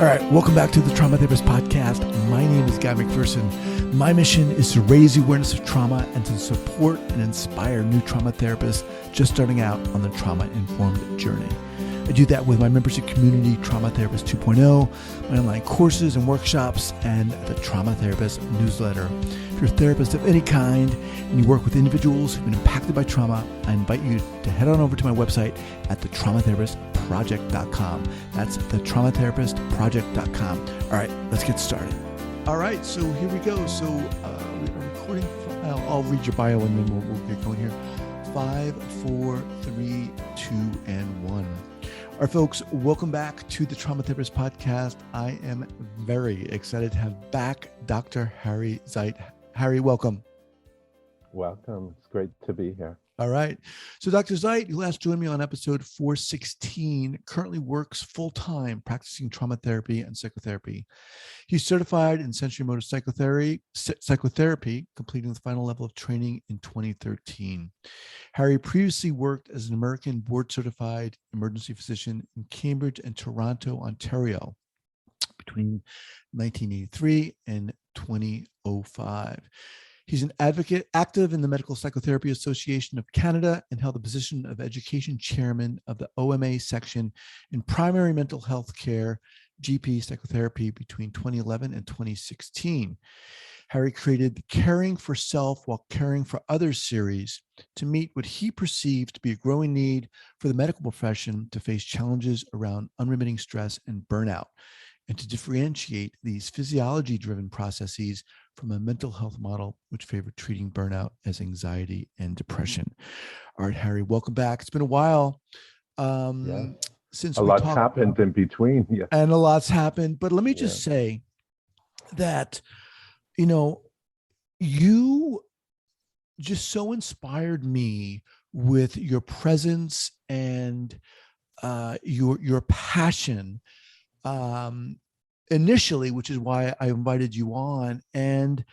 All right, welcome back to the Trauma Therapist Podcast. My name is Guy McPherson. My mission is to raise the awareness of trauma and to support and inspire new trauma therapists just starting out on the trauma-informed journey. I do that with my membership community, Trauma Therapist 2.0, my online courses and workshops, and the Trauma Therapist newsletter. If you're a therapist of any kind and you work with individuals who've been impacted by trauma, I invite you to head on over to my website at thetraumatherapistproject.com. That's thetraumatherapistproject.com. All right, let's get started. All right, so here we go. So we are recording. I'll read your bio and then we'll get going here. 5, 4, 3, 2, and 1. All right, folks, welcome back to the Trauma Therapist Podcast. I am very excited to have back Dr. Harry Zeit. Harry, welcome. Welcome. It's great to be here. All right. So Dr. Zeit, who last joined me on episode 416, currently works full-time practicing trauma therapy and psychotherapy. He's certified in Sensorimotor psychotherapy, completing the final level of training in 2013. Harry previously worked as an American board-certified emergency physician in Cambridge and Toronto, Ontario, between 1983 and 2005. He's an advocate active in the Medical Psychotherapy Association of Canada and held the position of education chairman of the OMA Section in primary mental health care GP psychotherapy between 2011 and 2016. Harry created the Caring for Self While Caring for Others series to meet what he perceived to be a growing need for the medical profession to face challenges around unremitting stress and burnout, and to differentiate these physiology-driven processes from a mental health model which favored treating burnout as anxiety and depression. All right, Harry, welcome back. It's been a while since a lot's happened in between. Yeah. And a lot's happened. But let me just say that, you just so inspired me with your presence and your passion initially, which is why I invited you on. And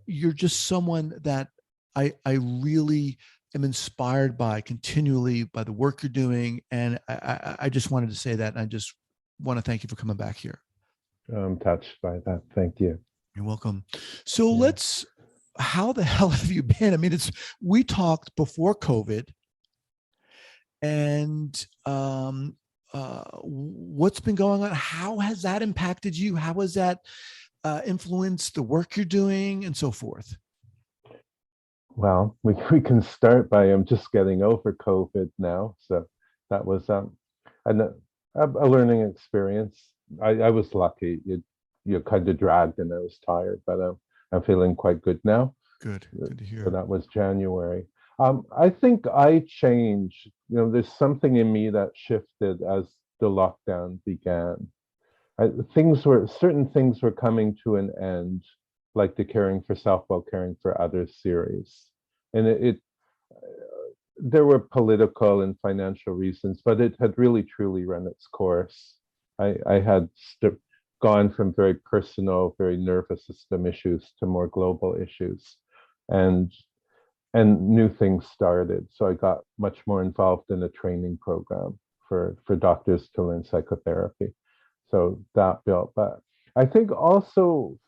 you're just someone that I really am inspired by continually by the work you're doing. And I just wanted to say that. And I just want to thank you for coming back here. I'm touched by that. Thank you. You're welcome. So how the hell have you been? I mean, we talked before COVID, and what's been going on? How has that impacted you? How has that influenced the work you're doing and so forth? Well, we can start by just getting over COVID now. So that was a learning experience. I was lucky. You're kind of dragged and I was tired, but I'm feeling quite good now. Good to hear. So that was January. I think I changed. There's something in me that shifted as the lockdown began. Certain things were coming to an end, like the Caring for Self While Caring for Others series, and there were political and financial reasons, but it had really truly run its course. I had gone from very personal, very nervous system issues to more global issues, and new things started. So I got much more involved in a training program for doctors to learn psychotherapy. So that built. But I think also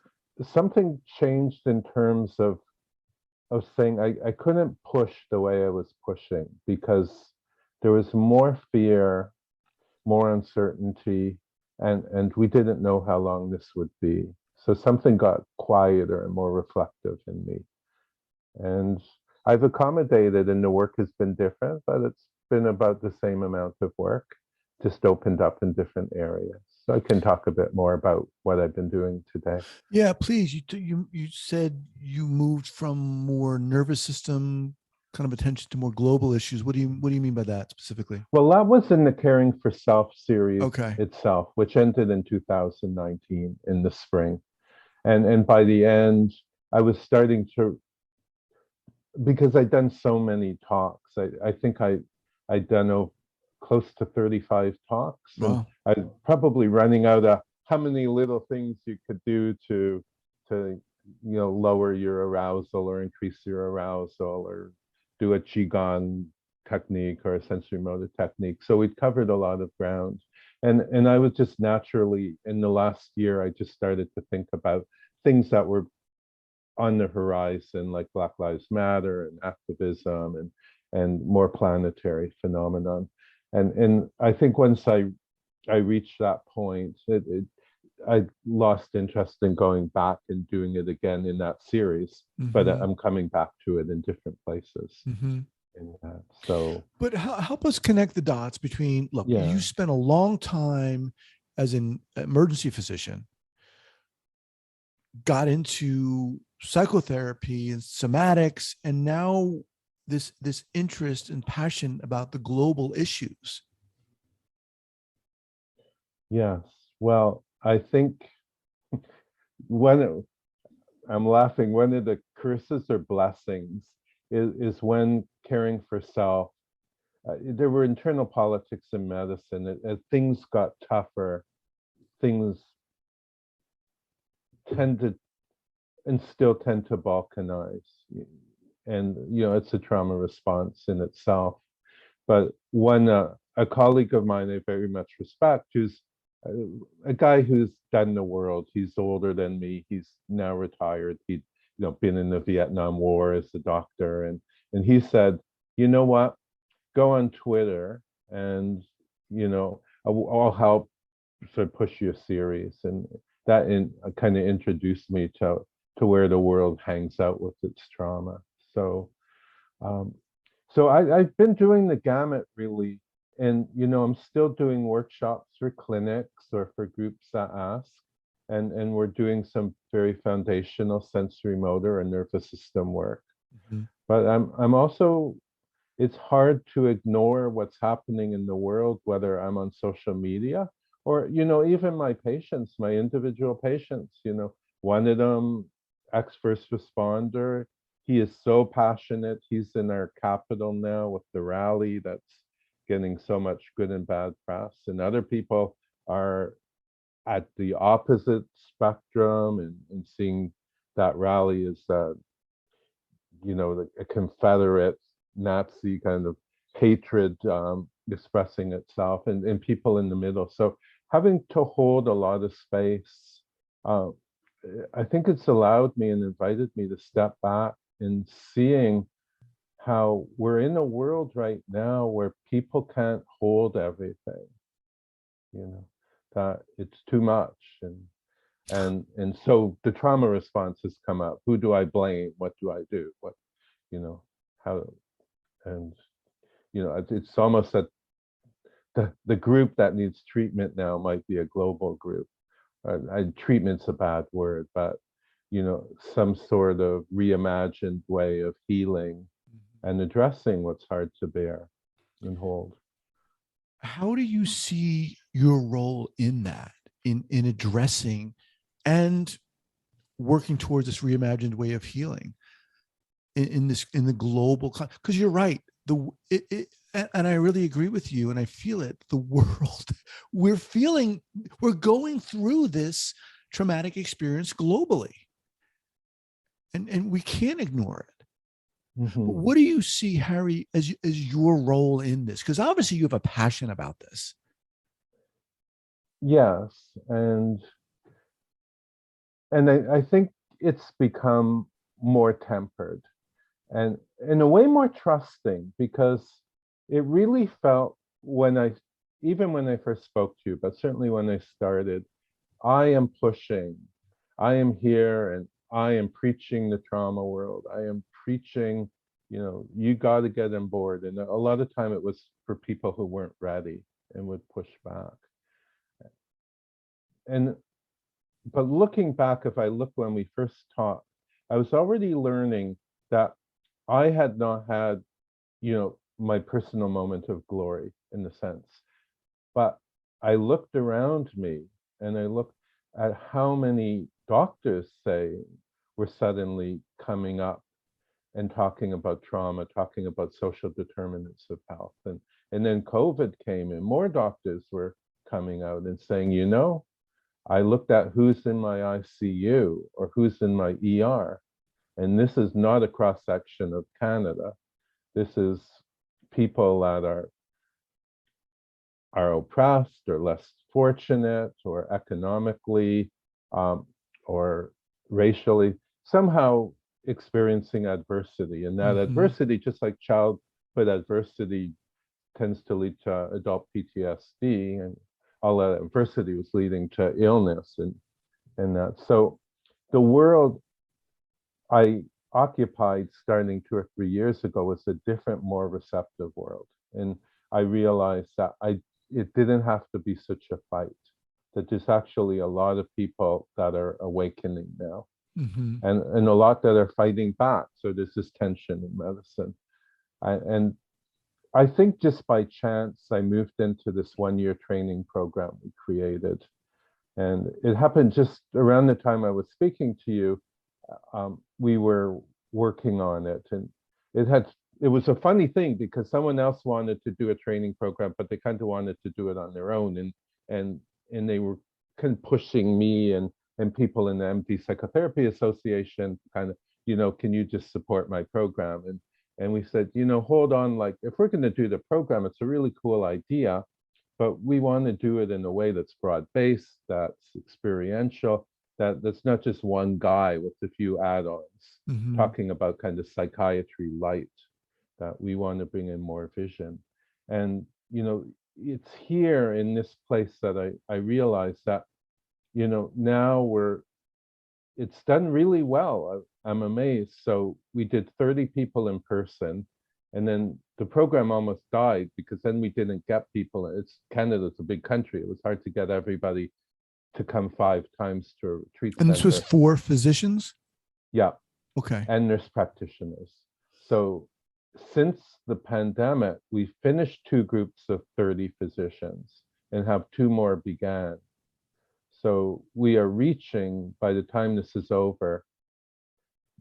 something changed in terms of saying I couldn't push the way I was pushing because there was more fear, more uncertainty, and we didn't know how long this would be. So something got quieter and more reflective in me. And I've accommodated, and the work has been different, but it's been about the same amount of work, just opened up in different areas. So I can talk a bit more about what I've been doing today. Yeah, please. You said you moved from more nervous system kind of attention to more global issues. What do you mean by that specifically? Well, that was in the Caring for Self series itself, which ended in 2019 in the spring. And by the end, I was starting to, because I'd done so many talks, I think I'd done close to 35 talks. Wow. And I'm probably running out of how many little things you could do to lower your arousal or increase your arousal or do a Qigong technique or a sensorimotor technique. So we'd covered a lot of ground. And I was just naturally, in the last year, I just started to think about things that were on the horizon, like Black Lives Matter and activism and more planetary phenomenon. And I think once I reached that point, I lost interest in going back and doing it again in that series, but Mm-hmm. I'm coming back to it in different places. Mm-hmm. In that. So But help us connect the dots between, look, yeah, you spent a long time as an emergency physician, got into psychotherapy and somatics, and now this interest and passion about the global issues. yes. Well, I think when I'm laughing, one of the curses or blessings is when caring for self. There were internal politics in medicine. As things got tougher, things tended and still tend to balkanize. And, it's a trauma response in itself. But one, a colleague of mine I very much respect, who's a guy who's done the world. He's older than me. He's now retired. He'd, been in the Vietnam War as a doctor. And he said, you know what? Go on Twitter and, I'll help sort of push your series. And that kind of introduced me to where the world hangs out with its trauma. So um, I've been doing the gamut really, and I'm still doing workshops for clinics or for groups that ask, and we're doing some very foundational sensory motor and nervous system work. Mm-hmm. But I'm also, it's hard to ignore what's happening in the world, whether I'm on social media or, even my patients, my individual patients, one of them, ex-first responder, he is so passionate. He's in our capital now with the rally that's getting so much good and bad press. And other people are at the opposite spectrum and seeing that rally as a Confederate Nazi kind of hatred expressing itself, and people in the middle. So having to hold a lot of space, uh, I think it's allowed me and invited me to step back and seeing how we're in a world right now where people can't hold everything, that it's too much. And so the trauma response has come up. Who do I blame? What do I do? What, how, and, it's almost that the group that needs treatment now might be a global group. Treatment's a bad word, but, some sort of reimagined way of healing and addressing what's hard to bear and hold. How do you see your role in that, in addressing and working towards this reimagined way of healing in the global, because you're right, and I really agree with you, and I feel it, the world, we're going through this traumatic experience globally, and we can't ignore it. But Mm-hmm. what do you see, Harry, as your role in this? Because obviously you have a passion about this. Yes, and I think it's become more tempered and in a way more trusting, because it really felt even when I first spoke to you, but certainly when I started, I am pushing, I am here, and I am preaching the trauma world. I am preaching, you got to get on board. And a lot of time it was for people who weren't ready and would push back. And but looking back, if I look when we first talked, I was already learning that I had not had, my personal moment of glory in the sense. But I looked around me and I looked at how many doctors say were suddenly coming up and talking about trauma, talking about social determinants of health. And then COVID came and more doctors were coming out and saying, I looked at who's in my ICU or who's in my ER, and this is not a cross section of Canada. This is people that are are oppressed or less fortunate or economically or racially, somehow experiencing adversity. And that adversity, just like childhood adversity, tends to lead to adult PTSD, and all that adversity was leading to illness and that. So the world I occupied starting 2 or 3 years ago was a different, more receptive world. And I realized that it didn't have to be such a fight, that there's actually a lot of people that are awakening now, and a lot that are fighting back. So there's this tension in medicine. And I think just by chance, I moved into this 1 year training program we created. And it happened just around the time I was speaking to you. We were working on it, and it was a funny thing because someone else wanted to do a training program, but they kind of wanted to do it on their own, and they were kind of pushing me and people in the MD Psychotherapy Association, kind of, can you just support my program? And we said, hold on, like, if we're going to do the program, it's a really cool idea, but we want to do it in a way that's broad-based, that's experiential, that's not just one guy with a few add-ons talking about kind of psychiatry light, that we want to bring in more vision. And, it's here in this place that I realize that, now it's done really well. I'm amazed. So we did 30 people in person, and then the program almost died because then we didn't get people. Canada's a big country. It was hard to get everybody to come 5 times to a retreat center. And this was for physicians? Yeah. Okay. And nurse practitioners. So since the pandemic, we finished 2 groups of 30 physicians and have 2 more began. So we are reaching, by the time this is over,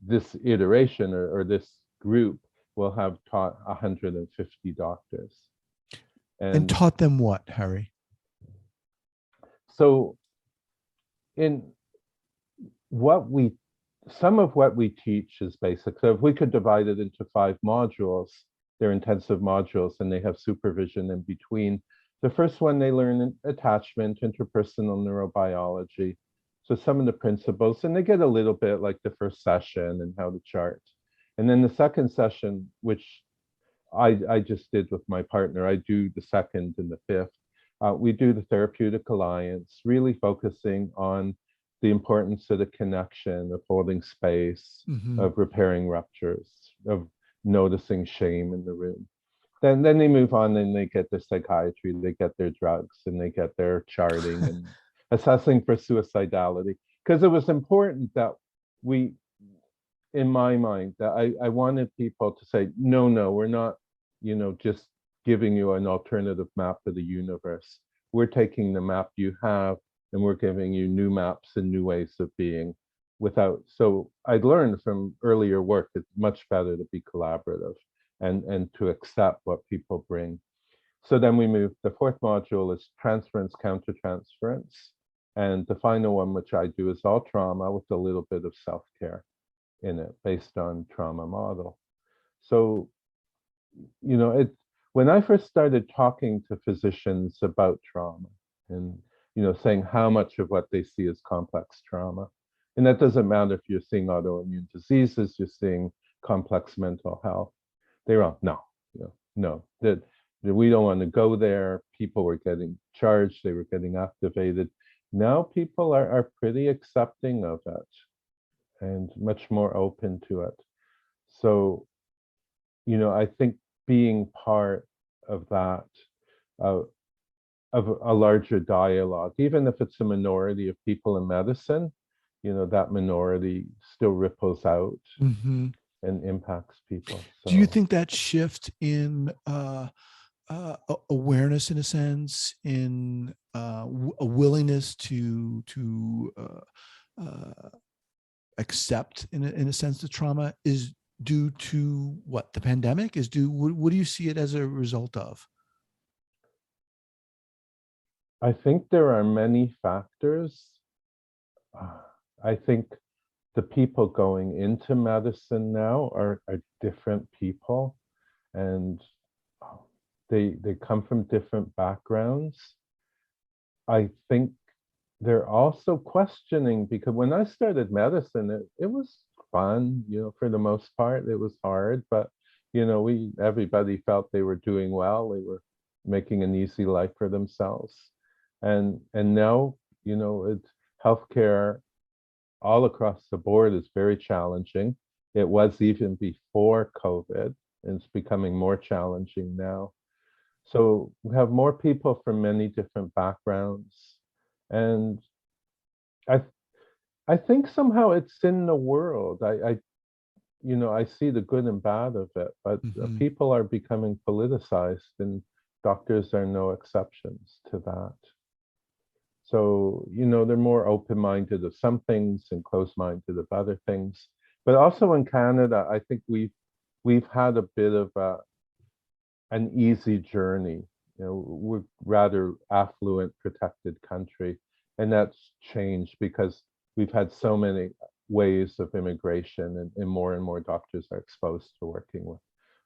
this iteration or this group will have taught 150 doctors. And taught them what, Harry? So some of what we teach is basic. So if we could divide it into 5 modules, they're intensive modules, and they have supervision in between. The first one, they learn attachment, interpersonal neurobiology. So some of the principles, and they get a little bit like the first session and how to chart. And then the second session, which I just did with my partner, I do the second and the fifth. We do the therapeutic alliance, really focusing on the importance of the connection, of holding space, of repairing ruptures, of noticing shame in the room. Then they move on and they get their psychiatry, they get their drugs, and they get their charting and assessing for suicidality. Because it was important that in my mind, that I wanted people to say, no, we're not, just giving you an alternative map of the universe. We're taking the map you have, and we're giving you new maps and new ways of being So I'd learned from earlier work, it's much better to be collaborative and to accept what people bring. So then we move, the 4th module is transference, countertransference. And the final one, which I do, is all trauma with a little bit of self-care in it, based on trauma model. So, when I first started talking to physicians about trauma and, saying how much of what they see is complex trauma, and that doesn't matter if you're seeing autoimmune diseases, you're seeing complex mental health, they're all, no, that we don't want to go there. People were getting charged, they were getting activated. Now people are pretty accepting of it and much more open to it. So, I think being part of that, of a larger dialogue, even if it's a minority of people in medicine, that minority still ripples out and impacts people. So, do you think that shift in awareness, in a sense, in a willingness to accept, in a sense, the trauma is due to what the pandemic is due? What do you see it as a result of? I think there are many factors. I think the people going into medicine now are different people, and they come from different backgrounds. I think they're also questioning, because when I started medicine, it was fun, for the most part. It was hard, but everybody felt they were doing well. They were making an easy life for themselves. And now, it's healthcare all across the board is very challenging. It was even before COVID, and it's becoming more challenging now. So we have more people from many different backgrounds. And I I think somehow it's in the world. I see the good and bad of it, but Hmm. people are becoming politicized, and doctors are no exceptions to that. So, they're more open-minded of some things and closed-minded of other things. But also in Canada, I think we've had a bit of an easy journey. We're rather affluent, protected country, and that's changed because we've had so many ways of immigration, and more doctors are exposed to working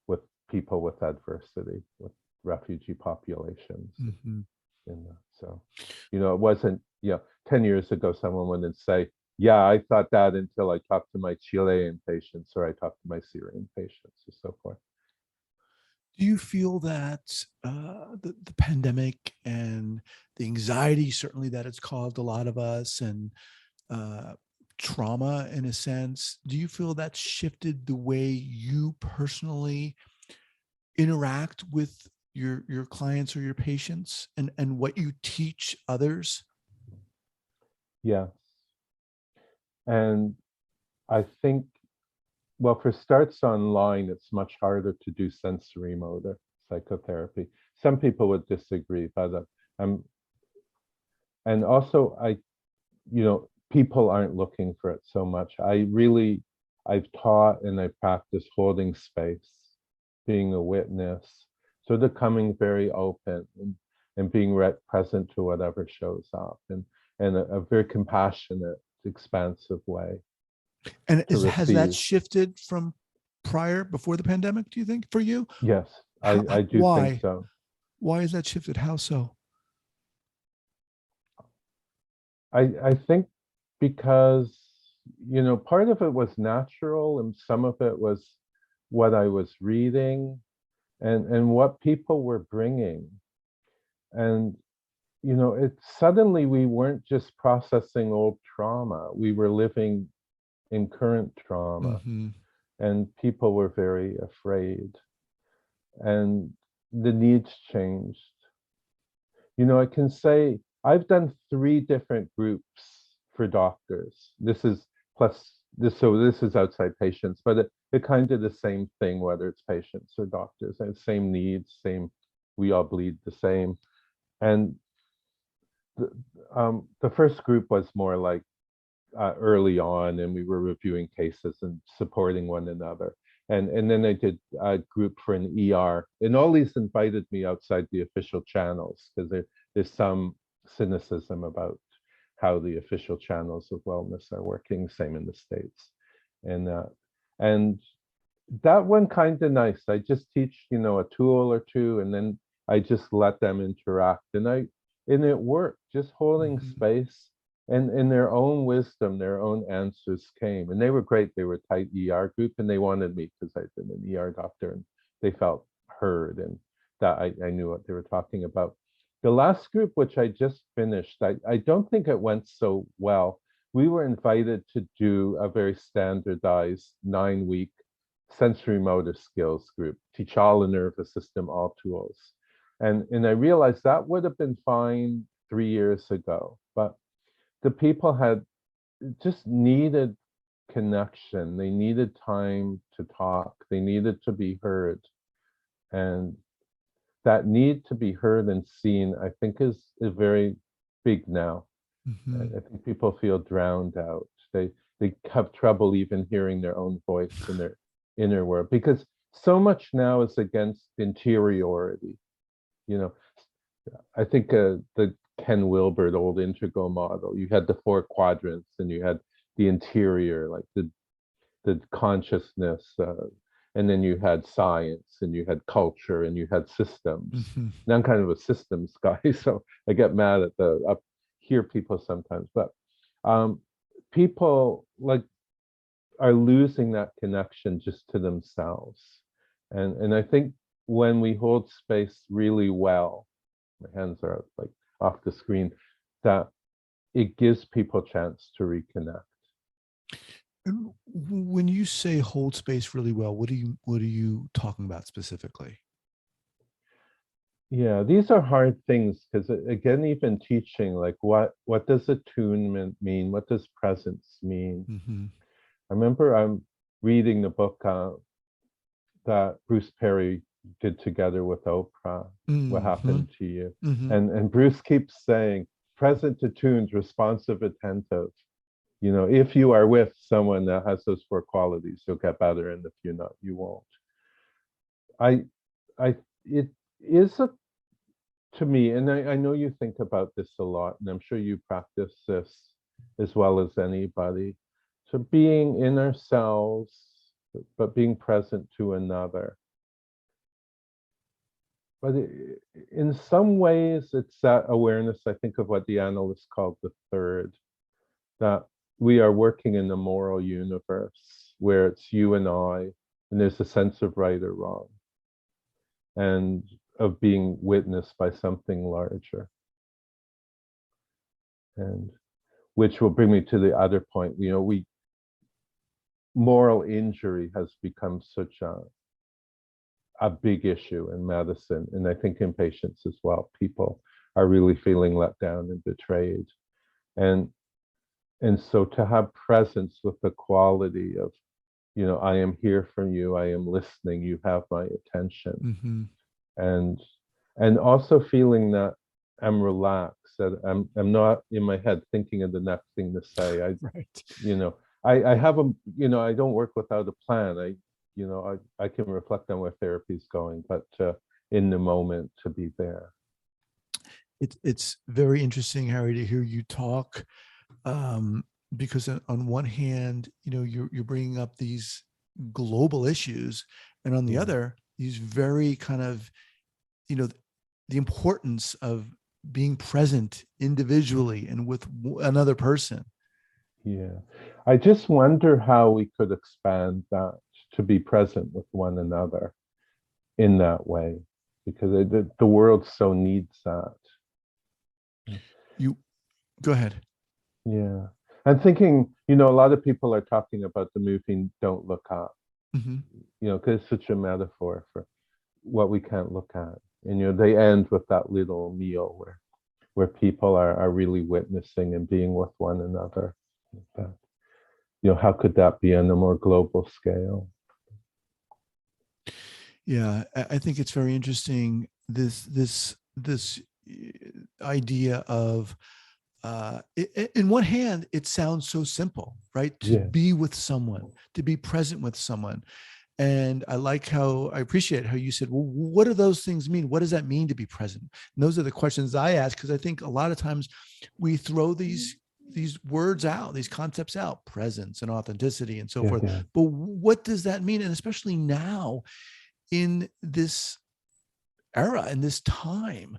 with people with adversity, with refugee populations. Hmm. So, it wasn't, 10 years ago, someone wouldn't say, yeah, I thought that until I talked to my Chilean patients or I talked to my Syrian patients or so forth. Do you feel that the pandemic and the anxiety, certainly that it's caused a lot of us, and uh, trauma in a sense, do you feel that shifted the way you personally interact with your clients or your patients, and what you teach others? Yes. And I think, well, for starts online, it's much harder to do sensorimotor psychotherapy. Some people would disagree, but and also people aren't looking for it so much. I've taught and I practice holding space, being a witness, sort of coming very open, and being present to whatever shows up, and a very compassionate, expansive way And to has that receive. shifted from prior, before the pandemic, do you think, for you? Yes, I do think Why? so. Why is that shifted? How so? I think because, part of it was natural and some of it was what I was reading, and what people were bringing. And, it suddenly we weren't just processing old trauma, we were living in current trauma, Hmm. and people were very afraid, and the needs changed. I can say I've done 3 different groups for doctors. This is plus this, so this is outside patients, but it kind of the same thing, whether it's patients or doctors, and same needs, same, we all bleed the same. And the first group was more like early on, and we were reviewing cases and supporting one another. And then I did a group for an ER, and all these invited me outside the official channels because there's some cynicism about how the official channels of wellness are working. Same in the States, and that one kind of nice. I just teach, a tool or two, and then I just let them interact, and it worked. Just holding Hmm. space, and in their own wisdom, their own answers came, and they were great. They were a tight ER group, and they wanted me because I'd been an ER doctor, and they felt heard, and that I knew what they were talking about. The last group, which I just finished, I don't think it went so well. We were invited to do a very standardized 9-week sensorimotor skills group, teach all the nervous system, all tools. And I realized that would have been fine 3 years ago, but the people had just needed connection. They needed time to talk. They needed to be heard. And that need to be heard and seen, I think, is very big now. Hmm. I think people feel drowned out. They have trouble even hearing their own voice in their inner world, because so much now is against interiority. You know, I think the Ken Wilber old integral model. You had the 4 quadrants, and you had the interior, like the consciousness, And then you had science, and you had culture, and you had systems. Hmm. And I'm kind of a systems guy, so I get mad at I hear people sometimes, but um, people like are losing that connection just to themselves. And I think when we hold space really well, my hands are like off the screen, that it gives people a chance to reconnect. And when you say hold space really well, what are you talking about specifically? Yeah, these are hard things because again, even teaching, like what does attunement mean? What does presence mean? Hmm. I remember I'm reading the book that Bruce Perry did together with Oprah, What Hmm. Happened to You? Hmm. And Bruce keeps saying, present, attuned, responsive, attentive. You know, if you are with someone that has those four qualities, you'll get better, and if you're not, you won't. I I it is a to me, and I know you think about this a lot, and I'm sure you practice this as well as anybody. So being in ourselves, but being present to another. But in some ways, it's that awareness, I think, of what the analyst called the third, that we are working in the moral universe where it's you and I, and there's a sense of right or wrong, and of being witnessed by something larger. And which will bring me to the other point. You know, moral injury has become such a big issue in medicine, and I think in patients as well. People are really feeling let down and betrayed, and so to have presence with the quality of, you know, I am here for you, I am listening, you have my attention, Hmm. and also feeling that I'm relaxed, that I'm not in my head thinking of the next thing to say. Right. You know, I have a, you know, I don't work without a plan. You know, I can reflect on where therapy is going, but in the moment to be there. It's very interesting, Harry, to hear you talk, um, because on one hand, you're bringing up these global issues, and on the Yeah, other, these very kind of, you know, the importance of being present individually and with another person. yeah. I just wonder how we could expand that to be present with one another in that way, because the world so needs that. You go ahead. Yeah. I'm thinking, you know, a lot of people are talking about the movie Don't Look Up, Hmm. you know, because it's such a metaphor for what we can't look at. And, you know, they end with that little meal where people are really witnessing and being with one another. But, you know, how could that be on a more global scale? Yeah, I think it's very interesting, this idea of, in one hand, it sounds so simple, right? To Yeah, be with someone, to be present with someone. And I appreciate how you said, well, what do those things mean? What does that mean to be present? And those are the questions I ask, because I think a lot of times we throw these words out, these concepts out, presence and authenticity and so yeah, forth. yeah, But what does that mean? And especially now in this era, in this time,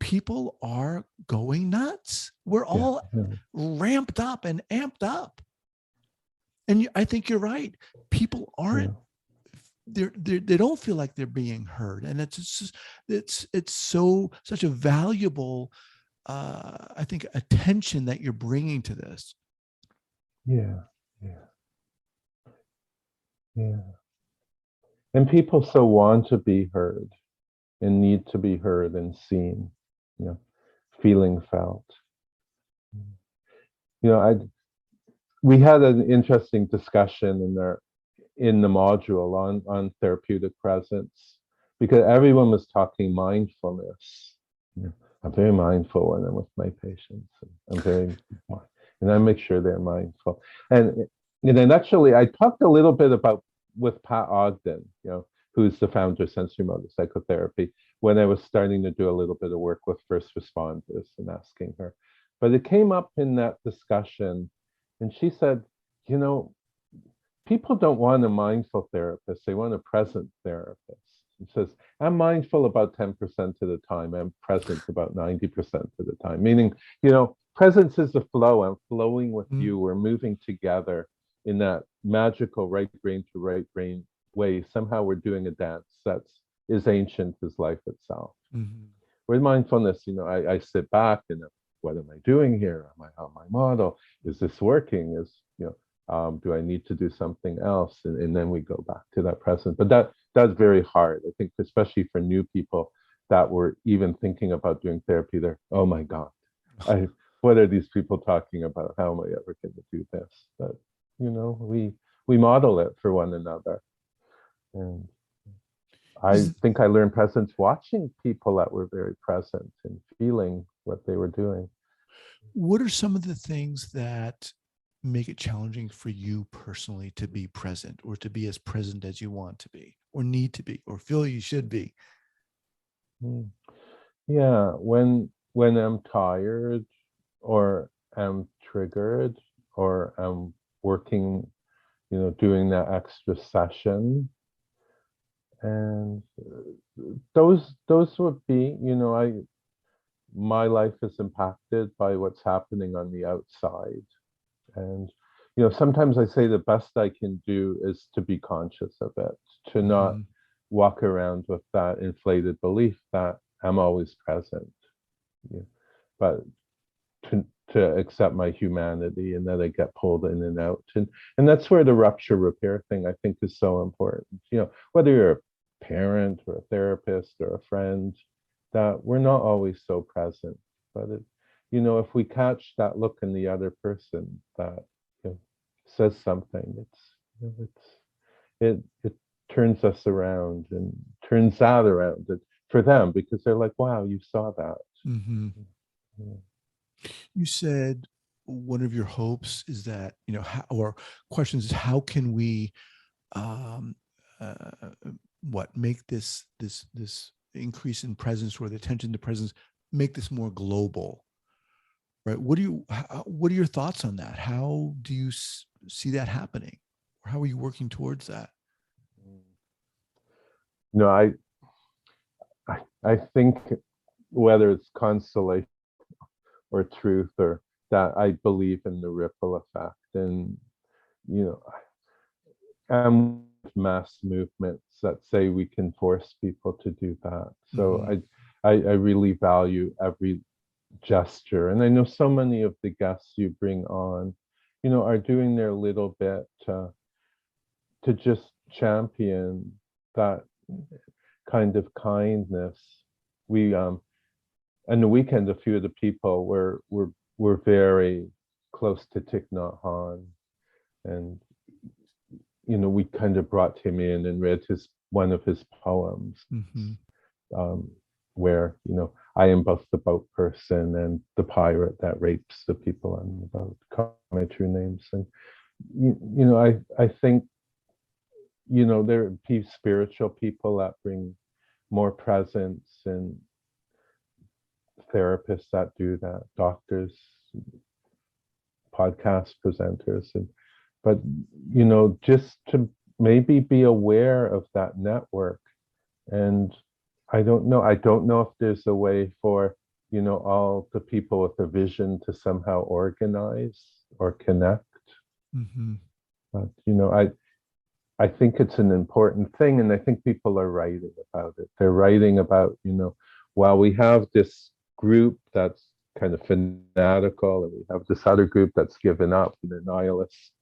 people are going nuts. We're yeah, all ramped up and amped up. And I think you're right. People yeah, aren't, they don't feel like they're being heard. And it's so such a valuable, I think, attention that you're bringing to this. yeah, yeah, yeah. And people so want to be heard and need to be heard and seen, you know, feeling felt. You know, we had an interesting discussion in the module on therapeutic presence, because everyone was talking mindfulness. You know, I'm very mindful when I'm with my patients. And I make sure they're mindful. And then actually, I talked a little bit about with Pat Ogden, you know, who's the founder of Sensorimotor Psychotherapy, when I was starting to do a little bit of work with first responders and asking her. But it came up in that discussion, and she said, you know, people don't want a mindful therapist. They want a present therapist. It says, I'm mindful about 10% of the time. I'm present about 90% of the time. Meaning, presence is the flow. I'm flowing with you. We're moving together in that magical right brain to right brain way. Somehow we're doing a dance that's as ancient as life itself. Mm-hmm. With mindfulness, I sit back and what am I doing here? Am I on my model? Is this working? Do I need to do something else? And then we go back to that present. But that's very hard. I think, especially for new people that were even thinking about doing therapy, they're, oh my God, what are these people talking about? How am I ever going to do this? But we model it for one another. And I think I learned presence watching people that were very present and feeling what they were doing. What are some of the things that make it challenging for you personally to be present, or to be as present as you want to be, or need to be, or feel you should be? Yeah, when I'm tired, or I'm triggered, or I'm working, doing that extra session, and those would be, my life is impacted by what's happening on the outside. And sometimes I say the best I can do is to be conscious of it, to not walk around with that inflated belief that I'm always present, but to accept my humanity and that I get pulled in and out. And that's where the rupture repair thing, I think, is so important. Whether you're a parent or a therapist or a friend, that we're not always so present. But if we catch that look in the other person that says something, it turns us around and turns that around for them, because they're like, wow, you saw that. Mm-hmm. Yeah. You said one of your hopes is that, or questions is, how can we make this increase in presence, or the attention to presence, make this more global, right? What are your thoughts on that? How do you see that happening, or how are you working towards that? I think, whether it's consolation or truth, or that, I believe in the ripple effect. And mass movements that say we can force people to do that. So I really value every gesture. And I know so many of the guests you bring on, are doing their little bit to just champion that kind of kindness. We on the weekend, a few of the people were very close to Thich Nhat Hanh, and we kind of brought him in and read one of his poems, where I am both the boat person and the pirate that rapes the people on the boat. Call my true names. And I think there are spiritual people that bring more presence, and therapists that do that, doctors, podcast presenters, but just to maybe be aware of that network. And I don't know if there's a way for all the people with a vision to somehow organize or connect. But I think it's an important thing, and I think people are writing about it. They're writing about, while we have this group that's kind of fanatical, and we have this other group that's given up and they're nihilists,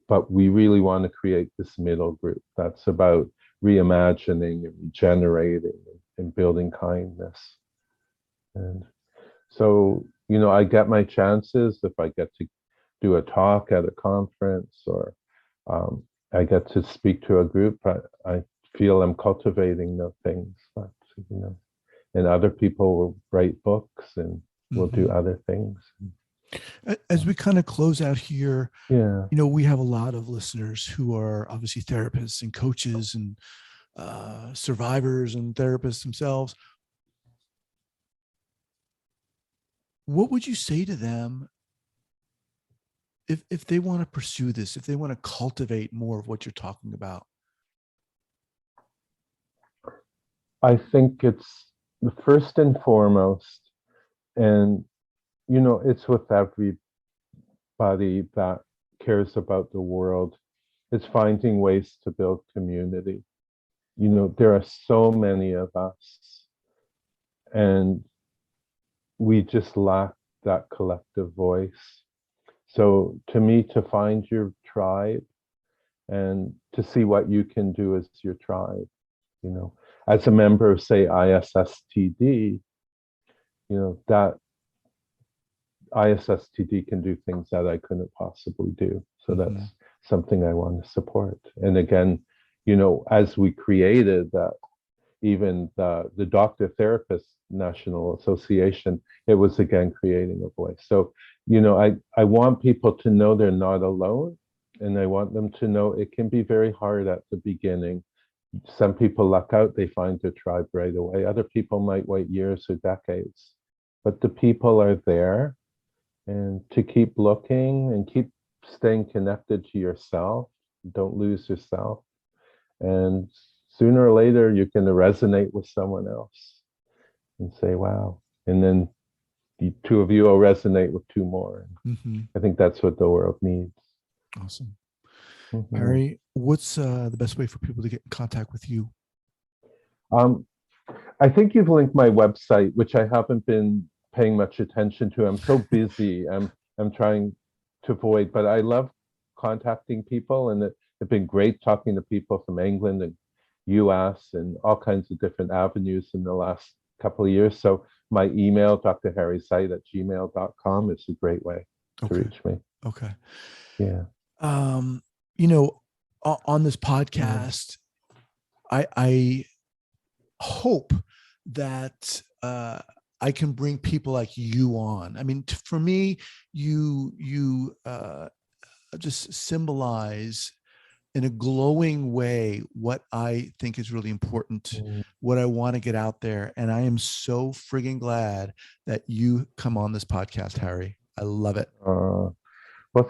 but we really want to create this middle group that's about reimagining and regenerating and building kindness. And so, I get my chances if I get to do a talk at a conference, or I get to speak to a group. I feel I'm cultivating the things that, and other people will write books and will do other things. As we kind of close out here, yeah, we have a lot of listeners who are obviously therapists and coaches and survivors and therapists themselves. What would you say to them if they want to pursue this, if they want to cultivate more of what you're talking about? I think it's the first and foremost, and it's with everybody that cares about the world. It's finding ways to build community. There are so many of us, and we just lack that collective voice. So to me, to find your tribe and to see what you can do as your tribe, as a member of, say, ISSTD, that ISSTD can do things that I couldn't possibly do. So that's something I want to support. And again, as we created that, even the Doctor Therapist National Association, it was again creating a voice. So, I want people to know they're not alone, and I want them to know it can be very hard at the beginning. Some people luck out, they find their tribe right away. Other people might wait years or decades, but the people are there, and to keep looking and keep staying connected to yourself. Don't lose yourself. And sooner or later, you're going to resonate with someone else and say, wow. And then the two of you will resonate with two more. I think that's what the world needs. Awesome. Harry, what's the best way for people to get in contact with you? I think you've linked my website, which I haven't been paying much attention to. I'm so busy. I'm trying to avoid, but I love contacting people, and it's been great talking to people from England and US and all kinds of different avenues in the last couple of years. So my email, drharryzeit@gmail.com, is a great way to reach me. Okay. Yeah. On this podcast, I hope that I can bring people like you on. I mean, for me, you just symbolize in a glowing way what I think is really important, what I want to get out there. And I am so friggin' glad that you come on this podcast, Harry. I love it. Well,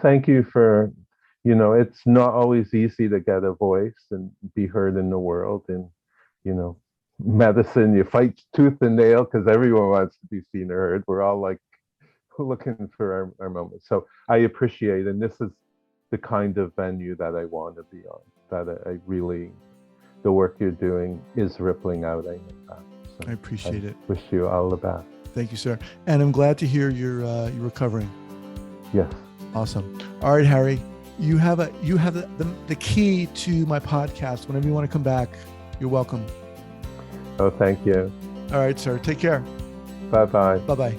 thank you for, it's not always easy to get a voice and be heard in the world. And, medicine, you fight tooth and nail because everyone wants to be seen or heard. We're all like looking for our moment. So I appreciate, and this is the kind of venue that I want to be on, that I really, the work you're doing is rippling out. I know that. So I appreciate it. Wish you all the best. Thank you, sir. And I'm glad to hear you're recovering. Yes. Awesome. All right, Harry, you have the key to my podcast. Whenever you want to come back, you're welcome. Oh, thank you. All right, sir. Take care. Bye-bye. Bye-bye.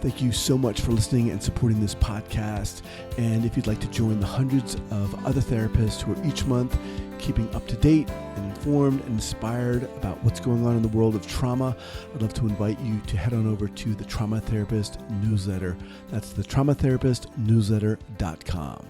Thank you so much for listening and supporting this podcast. And if you'd like to join the hundreds of other therapists who are each month keeping up to date and informed and inspired about what's going on in the world of trauma, I'd love to invite you to head on over to the Trauma Therapist newsletter. That's the traumatherapistnewsletter.com.